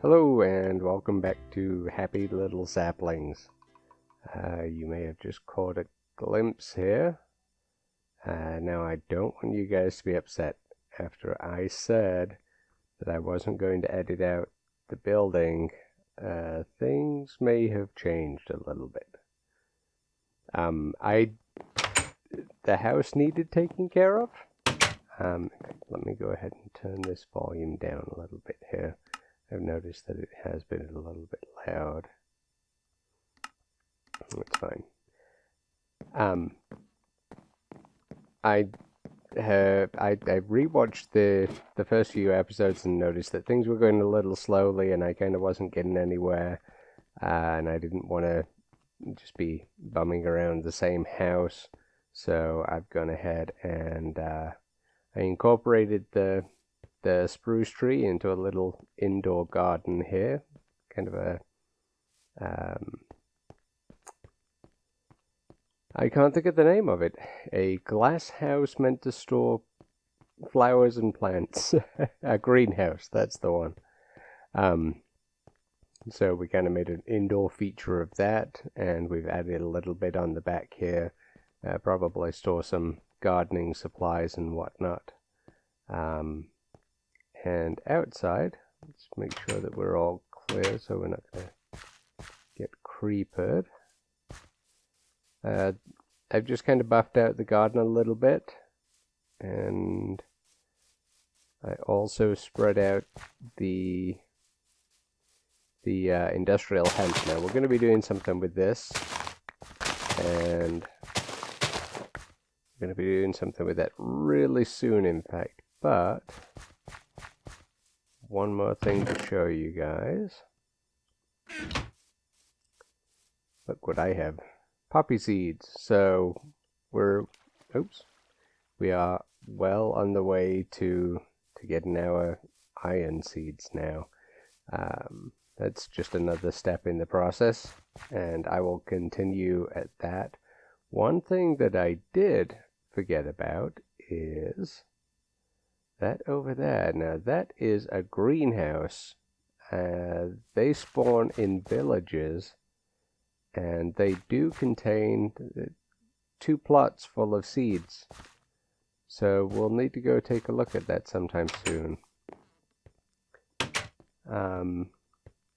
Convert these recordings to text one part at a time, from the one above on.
Hello and welcome back to Happy Little Saplings. You may have just caught a glimpse here. Now I don't want you guys to be upset. After I said that I wasn't going to edit out the building, things may have changed a little bit. The house needed taking care of. Let me go ahead and turn this volume down a little bit here. I've noticed that it has been a little bit loud. That's fine. I rewatched the first few episodes and noticed that things were going a little slowly, and I kind of wasn't getting anywhere, and I didn't want to just be bumming around the same house. So I've gone ahead and I incorporated the spruce tree into a little indoor garden here, kind of a I can't think of the name of it. A glass house meant to store flowers and plants. A greenhouse, that's the one. So we kind of made an indoor feature of that, and we've added a little bit on the back here. Probably store some gardening supplies and whatnot. And outside, let's make sure that we're all clear so we're not going to get creepered. I've just kind of buffed out the garden a little bit, and I also spread out the industrial hemp. Now we're going to be doing something with this, and we're going to be doing something with that really soon, in fact. But one more thing to show you guys. Look what I have. Poppy seeds. So we are well on the way to getting our iron seeds now. That's just another step in the process, and I will continue at that. One thing that I did forget about is that over there. Now that is a greenhouse. They spawn in villages, and they do contain 2 plots full of seeds. So we'll need to go take a look at that sometime soon. And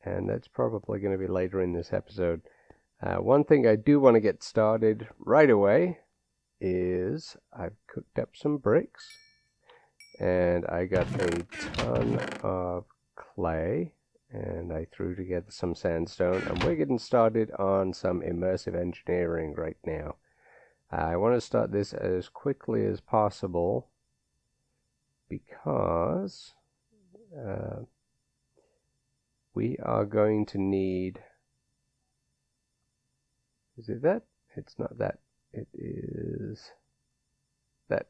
that's probably going to be later in this episode. One thing I do want to get started right away is I've cooked up some bricks, and I got a ton of clay, and I threw together some sandstone, and we're getting started on some immersive engineering right now. I want to start this as quickly as possible because we are going to need... Is it that? It's not that. It is that.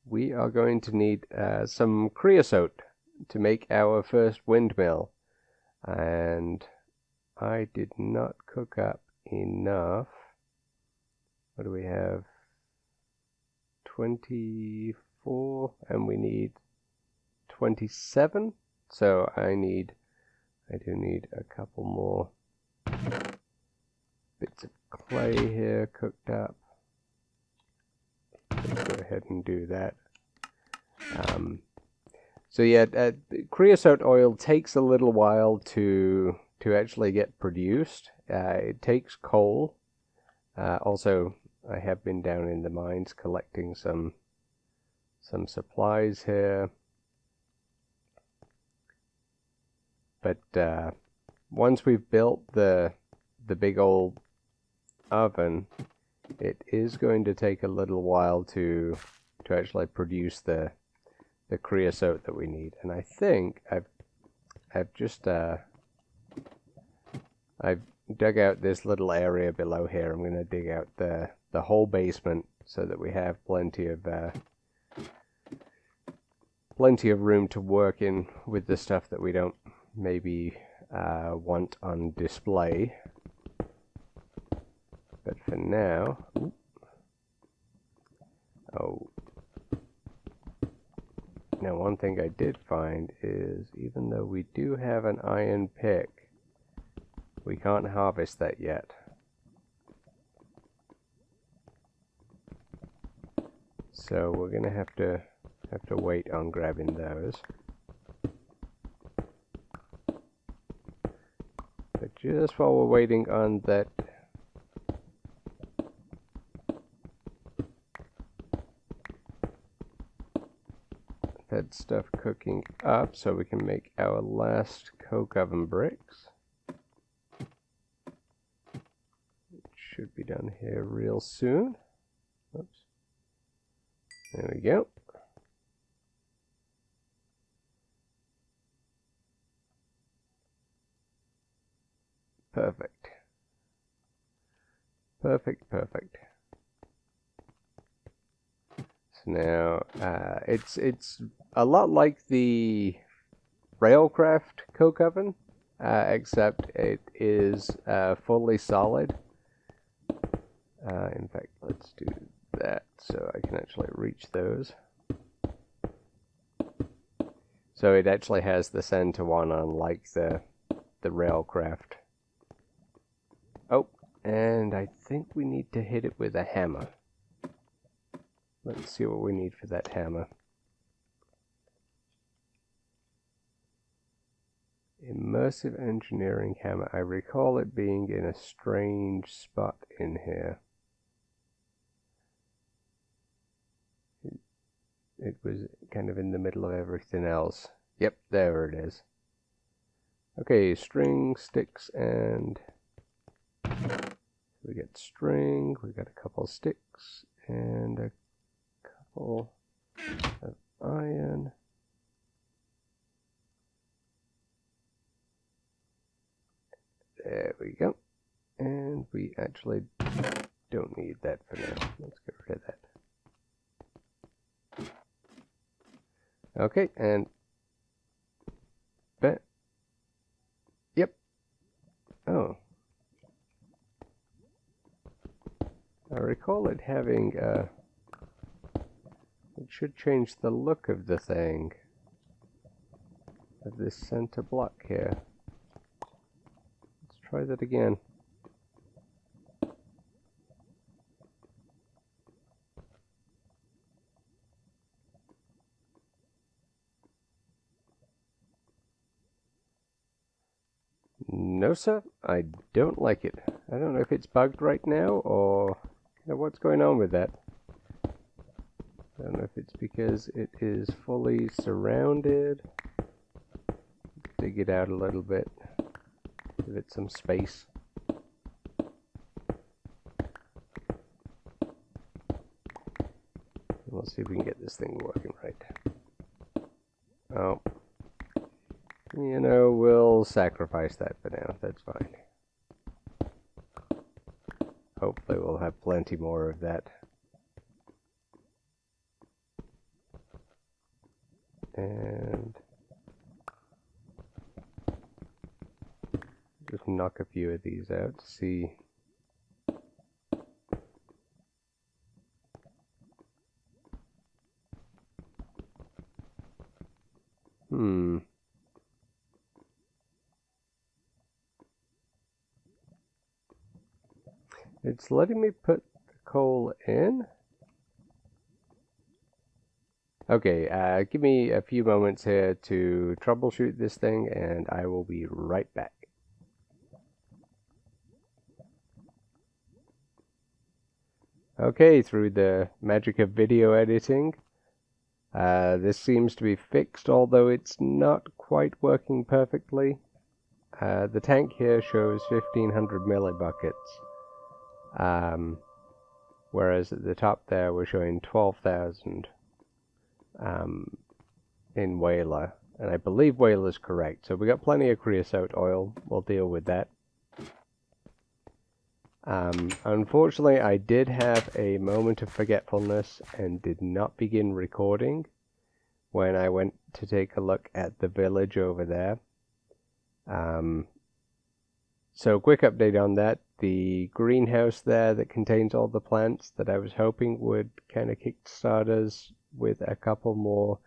We are going to need some creosote to make our first windmill, and I did not cook up enough. What do we have? 24, and we need 27. So I do need a couple more bits of clay here cooked up. Let's go ahead and do that. So yeah, creosote oil takes a little while to actually get produced. It takes coal. Also, I have been down in the mines collecting some supplies here. But once we've built the big old oven, it is going to take a little while to actually produce the creosote that we need. And I think I've just I've dug out this little area below here. I'm going to dig out the whole basement so that we have plenty of room to work in with the stuff that we don't maybe want on display. But for now, Now, one thing I did find is, even though we do have an iron pick, we can't harvest that yet. So we're gonna have to wait on grabbing those. But just while we're waiting on that stuff cooking up, so we can make our last coke oven bricks. It should be done here real soon. Oops. There we go. Perfect. Perfect, perfect. So now, it's a lot like the Railcraft coke oven, except it is fully solid. In fact, let's do that so I can actually reach those. So it actually has the center one, unlike the Railcraft. Oh, and I think we need to hit it with a hammer. Let's see what we need for that hammer. Immersive engineering hammer. I recall it being in a strange spot in here. It was kind of in the middle of everything else. Yep, there it is. Okay, string, sticks, and we get string, we got a couple sticks, and a couple of iron. There we go. And we actually don't need that for now. Let's get rid of that. Okay, and yep. Oh. I recall it having it should change the look of the thing, of this center block here. Let's try that again. No, sir, I don't like it. I don't know if it's bugged right now, or what's going on with that. I don't know if it's because it is fully surrounded. Let's dig it out a little bit. Give it some space. We'll see if we can get this thing working right. Oh. You know, we'll sacrifice that for now. That's fine. Hopefully we'll have plenty more of that. And just knock a few of these out to see. It's letting me put the coal in. Okay, give me a few moments here to troubleshoot this thing, and I will be right back. Okay, through the magic of video editing, this seems to be fixed, although it's not quite working perfectly. The tank here shows 1500 millibuckets. Whereas at the top there we're showing 12,000 in Whaler, and I believe Whaler's correct, so we got plenty of creosote oil. We'll deal with that. Unfortunately, I did have a moment of forgetfulness and did not begin recording when I went to take a look at the village over there. So quick update on that. The greenhouse there that contains all the plants that I was hoping would kind of kickstart us with a couple more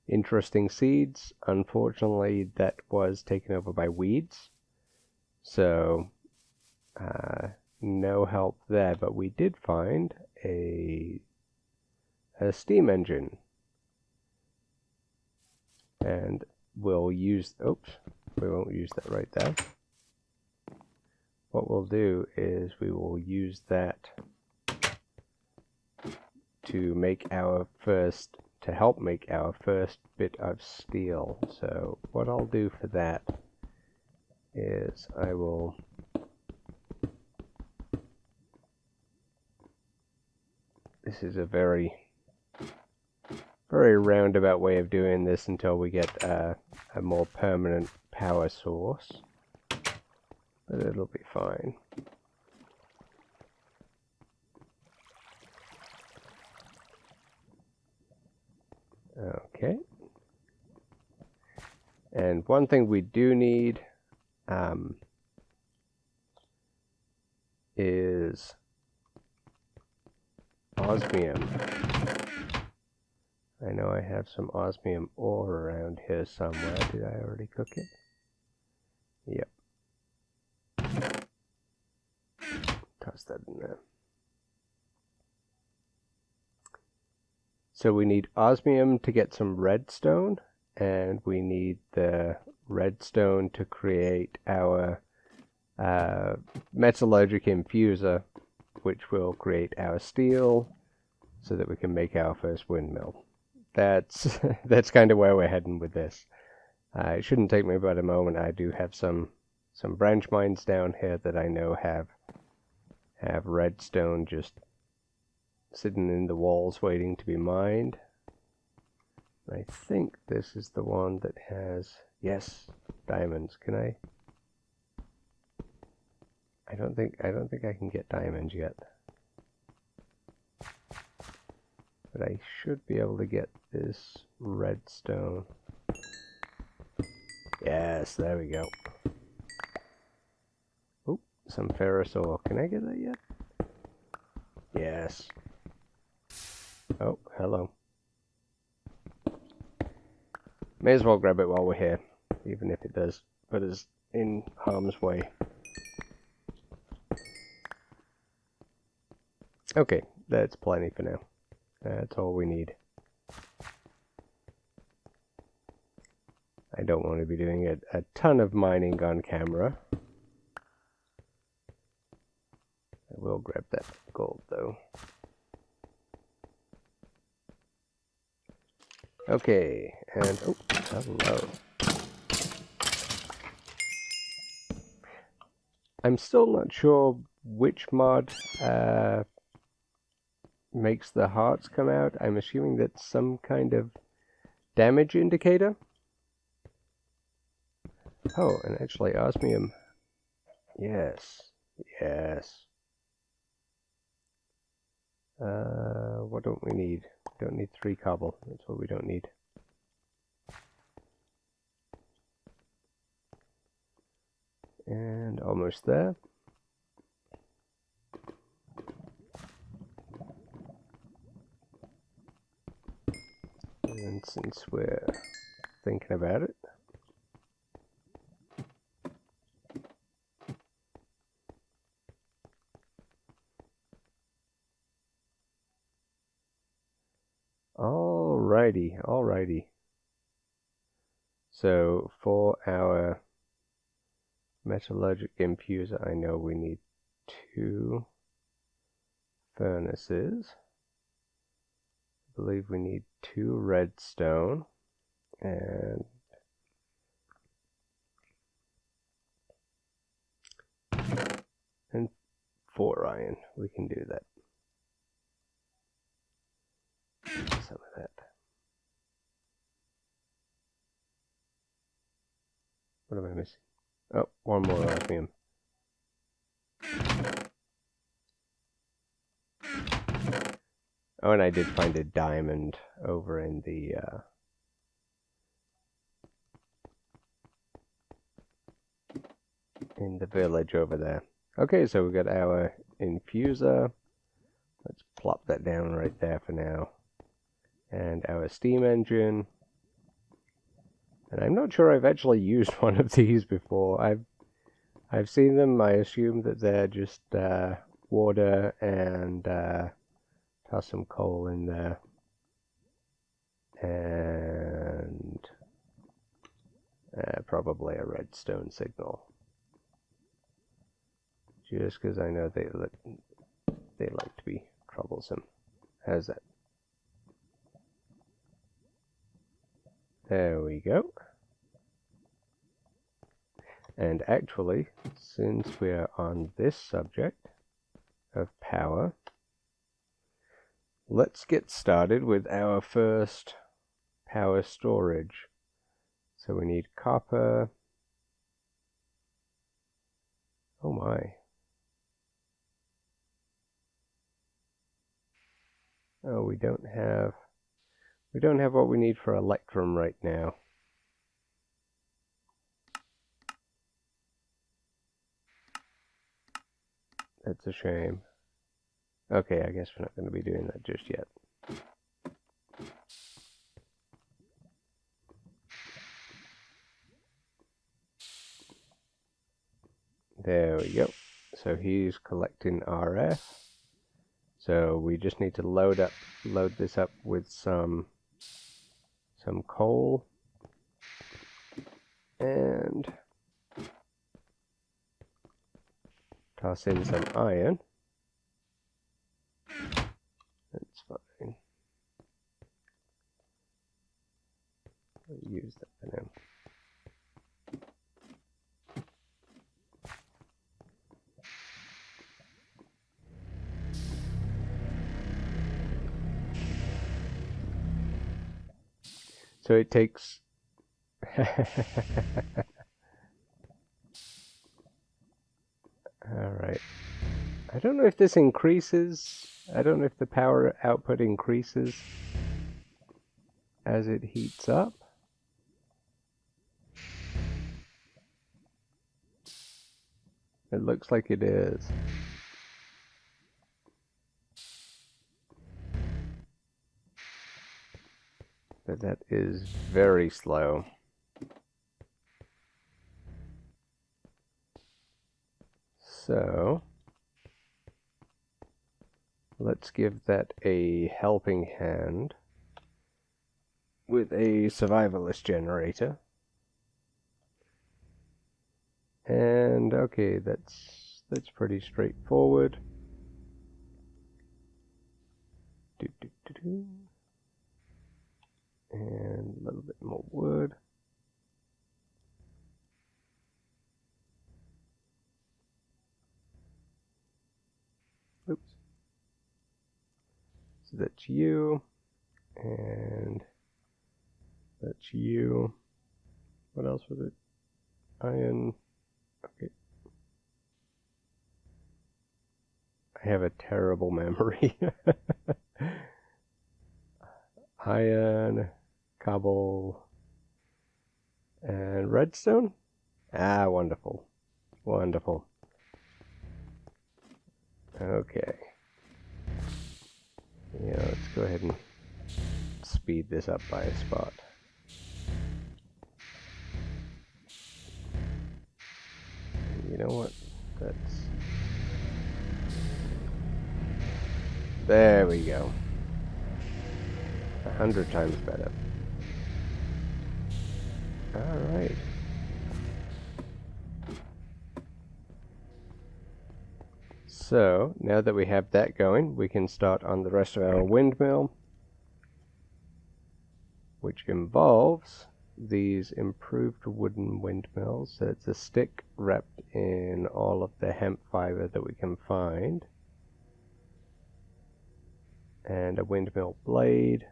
interesting seeds. Unfortunately, that was taken over by weeds, so no help there. But we did find a steam engine, and we'll use, oops, we won't use that right there. What we'll do is we will use that to make our first, to help make our first bit of steel. So what I'll do for that is I will this is a very roundabout way of doing this until we get a more permanent power source, but it'll be fine. Okay. And one thing we do need is osmium. I know I have some osmium ore around here somewhere. Did I already cook it? Yep. Toss that in there. So we need osmium to get some redstone, and we need the redstone to create our metallurgic infuser, which will create our steel so that we can make our first windmill. That's kind of where we're heading with this. It shouldn't take me but a moment. I do have some branch mines down here that I know have redstone just sitting in the walls waiting to be mined. I think this is the one that has, yes, diamonds. Can I? I don't think I can get diamonds yet. But I should be able to get this redstone. Yes, there we go. Oh, some ferrous ore. Can I get that yet? Yes. Oh, hello. May as well grab it while we're here, even if it does put us in harm's way. Okay, that's plenty for now. That's all we need. I don't want to be doing a ton of mining on camera. I will grab that gold though. Okay, and oh, hello. I'm still not sure which mod makes the hearts come out. I'm assuming that's some kind of damage indicator. Oh, and actually osmium. Yes, yes. What don't we need? We don't need 3 cobble. That's what we don't need. And almost there. And since we're thinking about it, alrighty. So for our metallurgic infuser, I know we need 2 furnaces. I believe we need 2 redstone and 4 iron. We can do that. Some of that. What am I missing? Oh, 1 more osmium. Oh, and I did find a diamond over in the village over there. Okay, so we got our infuser. Let's plop that down right there for now. And our steam engine. And I'm not sure I've actually used one of these before. I've seen them. I assume that they're just water and toss some coal in there. And probably a redstone signal. Just because I know they like to be troublesome. How's that? There we go. And actually, since we are on this subject of power, let's get started with our first power storage. So we need copper. Oh my. Oh, we don't have what we need for electrum right now. That's a shame. Okay, I guess we're not going to be doing that just yet. There we go. So he's collecting RF. So we just need to load this up with some coal and toss in some iron. That's fine. I'll use that for now. So it takes Alright. I don't know if this increases. I don't know if the power output increases as it heats up. It looks like it is. But that is very slow. So let's give that a helping hand with a survivalist generator. And okay, that's pretty straightforward. And a little bit more wood. Oops. So that's you, and that's you. What else was it? Iron. Okay. I have a terrible memory. Iron, cobble, and redstone? Ah, wonderful. Wonderful. Okay. Yeah, let's go ahead and speed this up by a spot. You know what? There we go. 100 times better. Alright. So, now that we have that going, we can start on the rest of our windmill, which involves these improved wooden windmills. So it's a stick wrapped in all of the hemp fiber that we can find, and a windmill blade,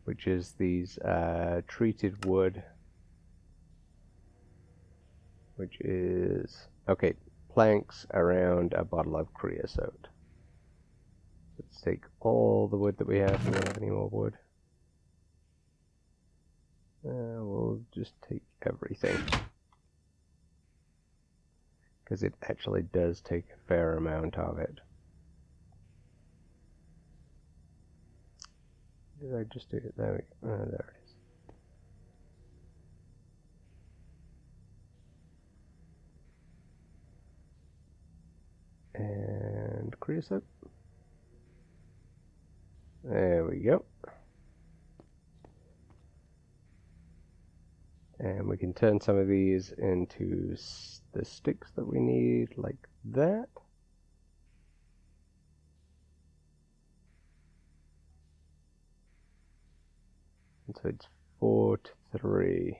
which is these treated wood, which is, okay, planks around a bottle of creosote. Let's take all the wood that we have. Do we have any more wood? We'll just take everything, because it actually does take a fair amount of it. Did I just do it? There we go. There it is. And creosote. There we go. And we can turn some of these into the sticks that we need, like that. And so it's 4 to 3.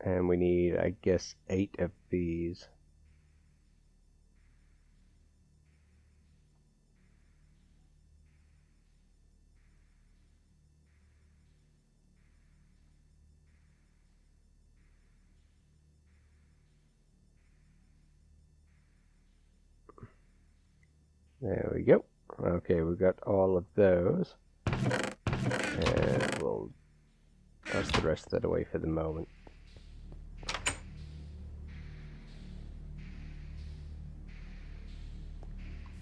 And we need, I guess, 8 of these. There we go. Okay, we got all of those. And we'll toss the rest of that away for the moment.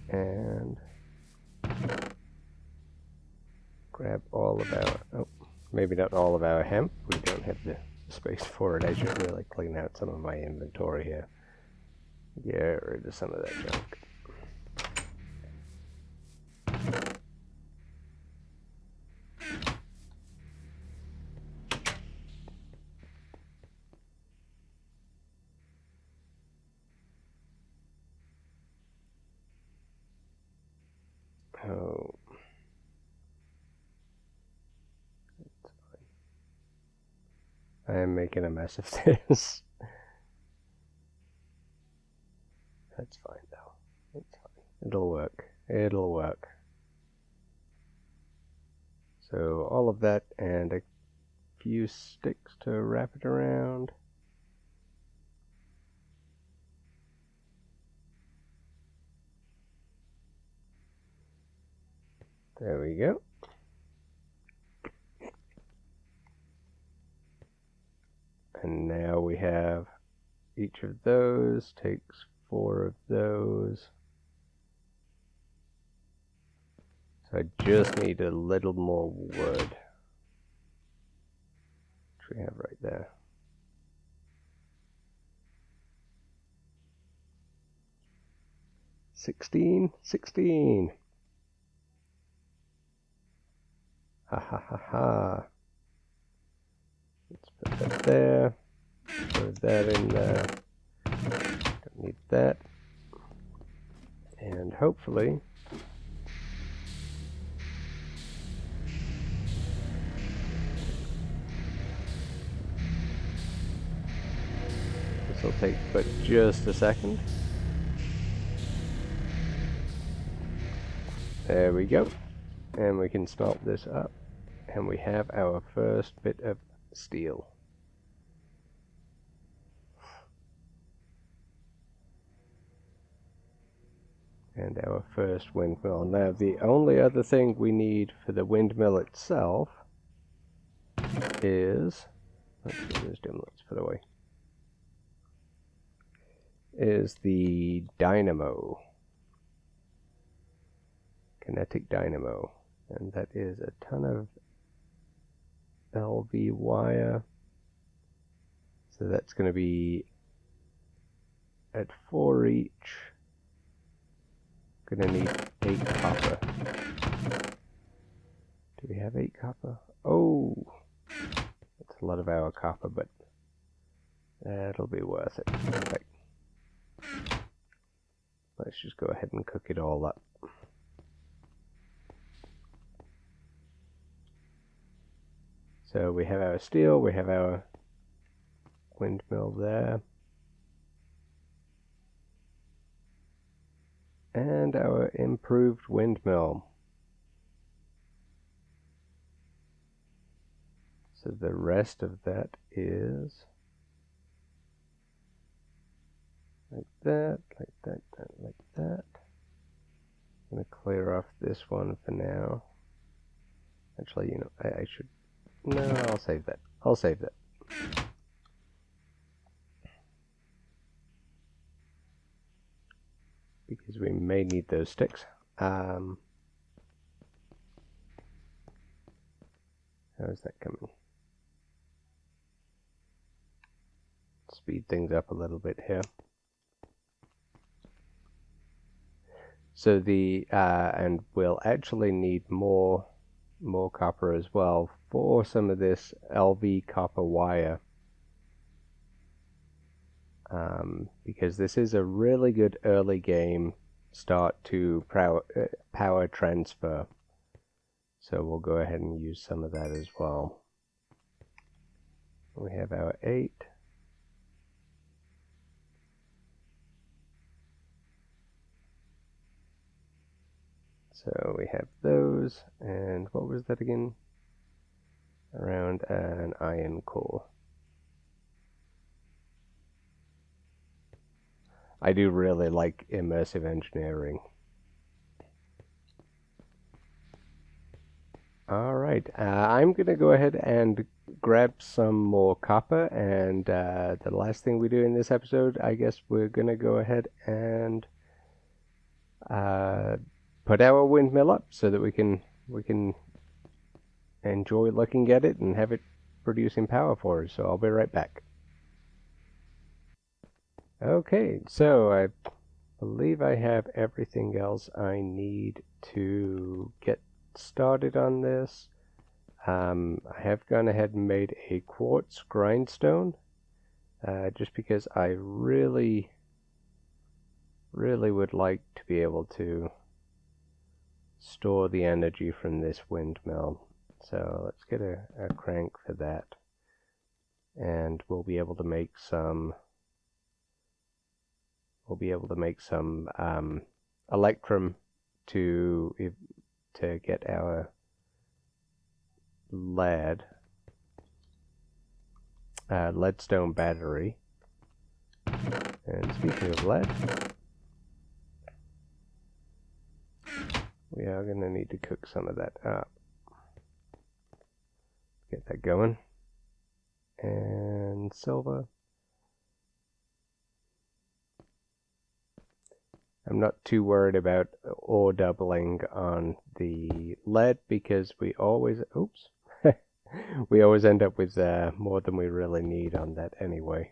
And grab all of our, oh, maybe not all of our hemp. We don't have the space for it. I should really clean out some of my inventory here. Get rid of some of that junk. Oh. That's fine. I am making a mess of this. That's fine though. It's fine. It'll work. It'll work. So all of that and a few sticks to wrap it around. There we go. And now we have each of those takes 4 of those. So I just need a little more wood, which we have right there. Sixteen. Ha ha ha ha. Let's put that there. Throw that in there. Don't need that. And hopefully this will take but just a second. There we go. And we can smelt this up. And we have our first bit of steel. And our first windmill. Now the only other thing we need for the windmill itself is, let's get those dimlets put away, is the dynamo. Kinetic dynamo. And that is a ton of LV wire. So that's going to be at 4 each. Gonna need 8 copper. Do we have 8 copper? Oh! That's a lot of our copper, but that'll be worth it. In fact, let's just go ahead and cook it all up. So we have our steel, we have our windmill there. And our improved windmill. So the rest of that is like that, like that, like that. I'm going to clear off this one for now. Actually, you know, I should, no, I'll save that. I'll save that. Because we may need those sticks. How is that coming? speed things up a little bit here. So and we'll actually need more copper as well for some of this LV copper wire. Because this is a really good early game start to power transfer. So we'll go ahead and use some of that as well. We have our 8. So we have those, and what was that again? Around an iron core. I do really like immersive engineering. Alright, I'm going to go ahead and grab some more copper, and the last thing we do in this episode, I guess we're going to go ahead and put our windmill up so that we can enjoy looking at it and have it producing power for us. So I'll be right back. Okay, so I believe I have everything else I need to get started on this. I have gone ahead and made a quartz grindstone, just because I really would like to be able to store the energy from this windmill. So let's get a crank for that, and we'll be able to make some electrum to get our leadstone battery. And speaking of lead, we are going to need to cook some of that up. Get that going. And silver. I'm not too worried about ore doubling on the lead because we always, we always end up with more than we really need on that anyway.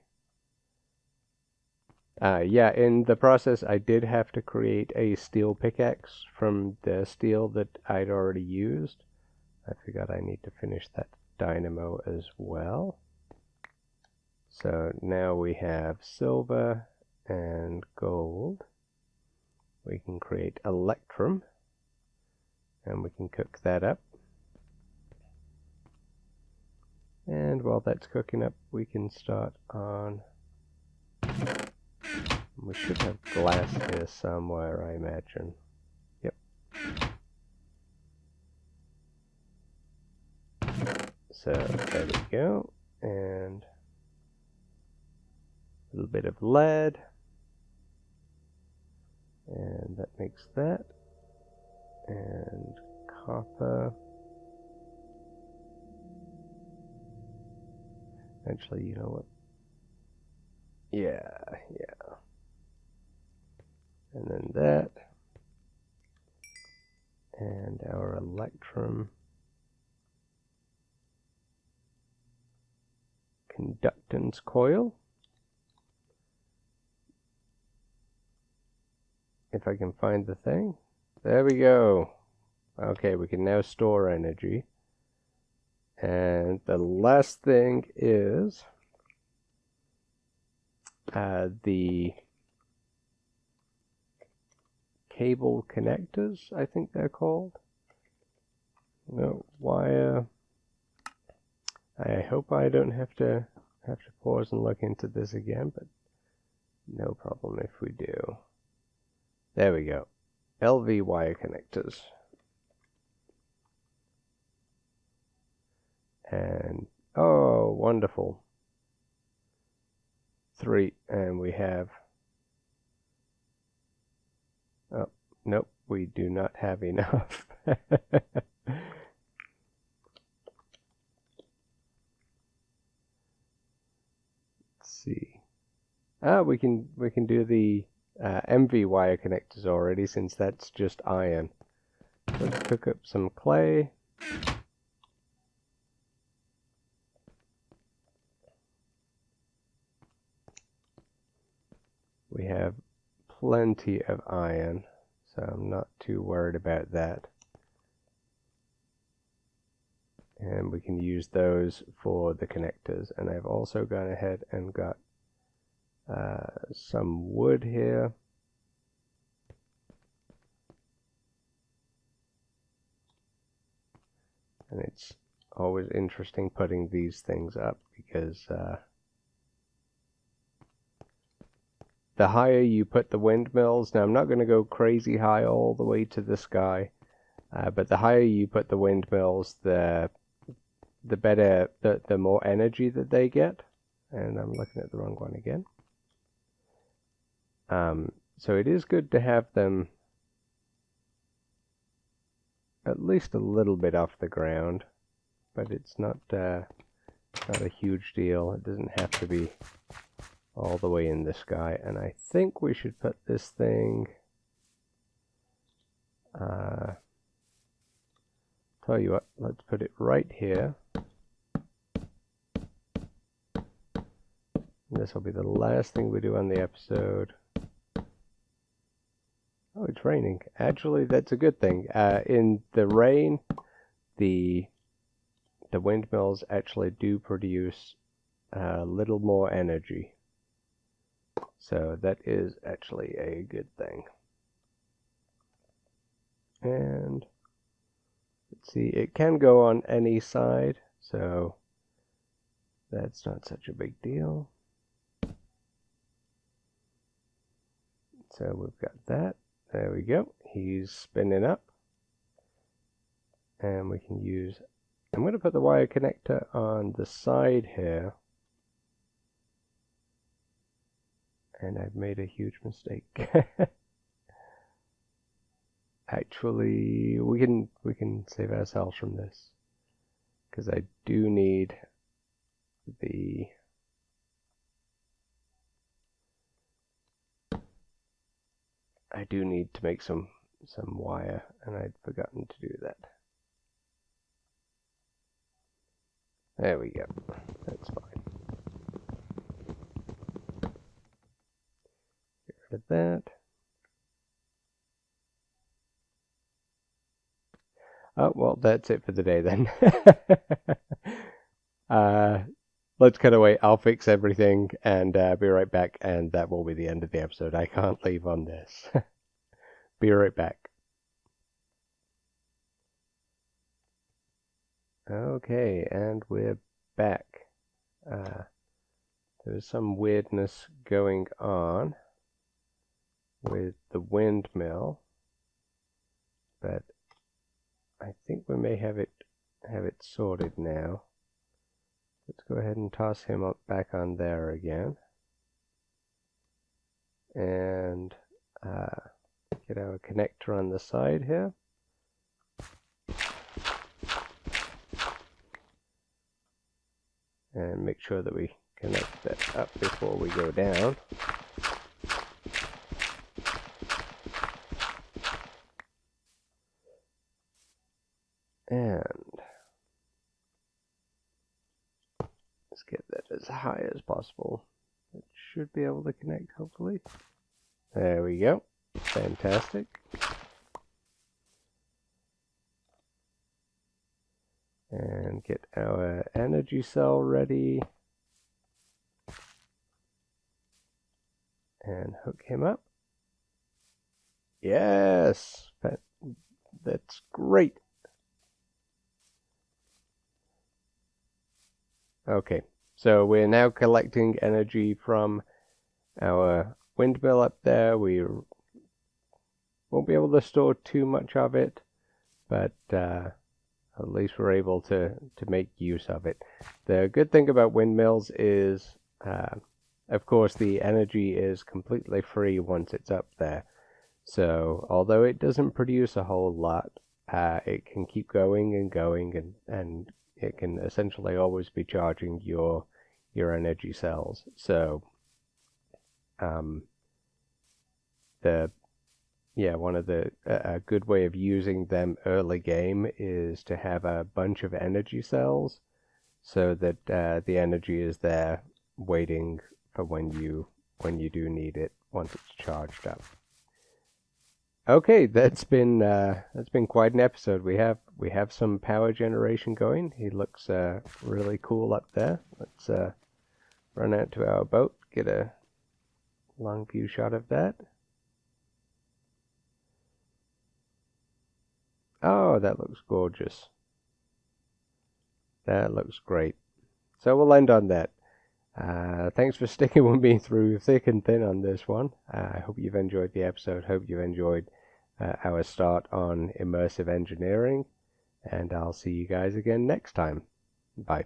Yeah, in the process I did have to create a steel pickaxe from the steel that I'd already used. I forgot I need to finish that dynamo as well. So now we have silver and gold. We can create electrum, and we can cook that up. And while that's cooking up, we can start on... We should have glass here somewhere, I imagine. Yep. So there we go. And a little bit of lead. And that makes that. And copper. Actually, you know what? Yeah. And then that. And our electrum. Conductance coil. If I can find the thing. There we go. Okay, we can now store energy. And the last thing is the cable connectors, I think they're called. No, wire. I hope I don't have to pause and look into this again, but no problem if we do. There we go. LV wire connectors. And, oh, wonderful. 3, and we have... Oh, nope, we do not have enough. Let's see. We can do the MV wire connectors already, since that's just iron. Let's cook up some clay. we have plenty of iron, so I'm not too worried about that. And we can use those for the connectors. And I've also gone ahead and got some wood here. And it's always interesting putting these things up because the higher you put the windmills, now I'm not going to go crazy high all the way to the sky, but the higher you put the windmills, the better, the more energy that they get. And I'm looking at the wrong one again. So it is good to have them at least a little bit off the ground, but it's not a huge deal. It doesn't have to be all the way in the sky. And I think we should put this thing, tell you what, let's put it right here. This will be the last thing we do on the episode. Oh, it's raining. Actually, that's a good thing. In the rain, the windmills actually do produce a little more energy. So that is actually a good thing. And let's see, it can go on any side, so that's not such a big deal. So we've got that. There we go. He's spinning up. And we can use... I'm going to put the wire connector on the side here. And I've made a huge mistake. Actually, we can save ourselves from this. Because I do need the... I do need to make some wire, and I'd forgotten to do that. There we go. That's fine. Get rid of that. Oh, well, that's it for the day then. Let's cut away. I'll fix everything and be right back, and that will be the end of the episode. I can't leave on this. Be right back. Okay, and we're back. There's some weirdness going on with the windmill, but I think we may have it sorted now. Let's go ahead and toss him up back on there again. And get our connector on the side here. And make sure that we connect that up before we go down. And let's get that as high as possible. It should be able to connect, hopefully. There we go. Fantastic. And get our energy cell ready. And hook him up. Yes! That's great. Okay, so we're now collecting energy from our windmill up there. We won't be able to store too much of it, but at least we're able to make use of it. The good thing about windmills is, of course, the energy is completely free once it's up there. So, although it doesn't produce a whole lot, it can keep going and going, and it can essentially always be charging your energy cells. So, one of a good way of using them early game is to have a bunch of energy cells, so that the energy is there waiting for when you do need it once it's charged up. Okay, that's been quite an episode. We have some power generation going. He looks really cool up there. Let's run out to our boat, get a long view shot of that. Oh, that looks gorgeous. That looks great. So we'll end on that. Thanks for sticking with me through thick and thin on this one. I hope you've enjoyed the episode. Hope you've enjoyed our start on immersive engineering. And I'll see you guys again next time. Bye.